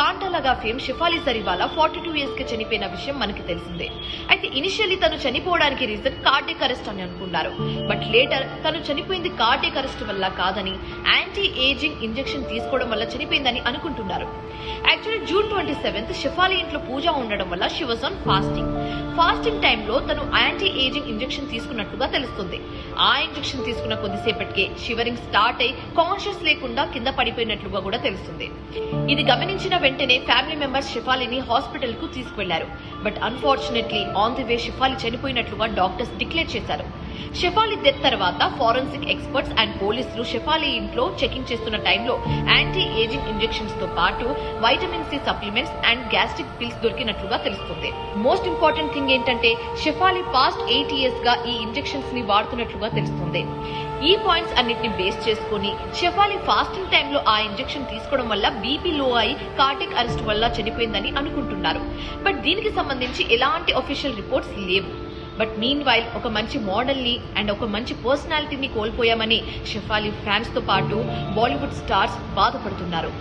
కాంటాలాగా fame Shefali Jariwala 42 years కి చనిపోయిన విషయం మనకి తెలిసిందే. అయితే ఇనిషియల్లీ తను చనిపోవడానికి రీజన్ కార్డియక్ అరెస్ట్ అని అనుకున్నారు. బట్ లేటర్ తను చనిపోయింది కార్డియక్ అరెస్ట్ వల్ల కాదని యాంటీ ఏజింగ్ ఇంజెక్షన్ తీసుకోవడం వల్ల చనిపోయిందని అనుకుంటున్నారు. యాక్చువల్లీ జూన్ 27 షెఫాలి ఇంట్లో పూజ ఉండడం వల్ల షీ వాజ్ ఆన్ ఫాస్టింగ్ టైంలో తను యాంటీ ఏజింగ్ ఇంజెక్షన్ తీసుకున్నట్లుగా తెలుస్తుంది. ఆ ఇంజెక్షన్ తీసుకున్న కొద్దిసేపటికే షివరింగ్ స్టార్ట్ అయి కాన్షియస్ లేకుండా కింద పడిపోయినట్లుగా కూడా తెలుస్తుంది. ఇది గమనించిన వెంటనే ఫ్యామిలీ మెంబర్స్ షెఫాలిని హాస్పిటల్ కు తీసుకువెళ్లారు. But unfortunately on the way Shefali చనిపోయినట్లుగా డాక్టర్స్ డిక్లేర్ చేశారు. షెఫాలి డెత్ తర్వాత ఫారెన్సిక్ ఎక్స్పర్ట్స్ అండ్ పోలీసులు షెఫాలి ఇంట్లో చెకింగ్ చేస్తున్న టైంలో యాంటీ ఏజింగ్ ఇంజెక్షన్స్ తో పాటు vitamin C supplements and gastric pills దొరికినట్లుగా తెలుస్తుంది. మోస్ట్ ఇంపార్టెంట్ థింగ్ ఏంటంటే షెఫాలి పాస్ట్ 8 ఇయర్స్ గా ఈ ఇంజెక్షన్స్ ని వాడుతున్నట్లుగా తెలుస్తుంది. ఈ పాయింట్స్ అన్నిటిని బేస్ చేసుకుని షెఫాలి ఫాస్టింగ్ టైంలో ఆ ఇంజెక్షన్ తీసుకోవడం వల్ల బీపీ లో అయి కార్డియక్ అరెస్ట్ వల్ల చనిపోయిందని అనుకుంటున్నారు. బట్ దీనికి సంబంధించి ఎలాంటి అఫీషియల్ రిపోర్ట్స్ లేవు. బట్ మీన్ వైల్ ఒక మంచి మోడల్ ని అండ్ ఒక మంచి పర్సనాలిటీని కోల్పోయామని షెఫాలి ఫ్యాన్స్ తో పాటు బాలీవుడ్ స్టార్స్ బాధపడుతున్నారు.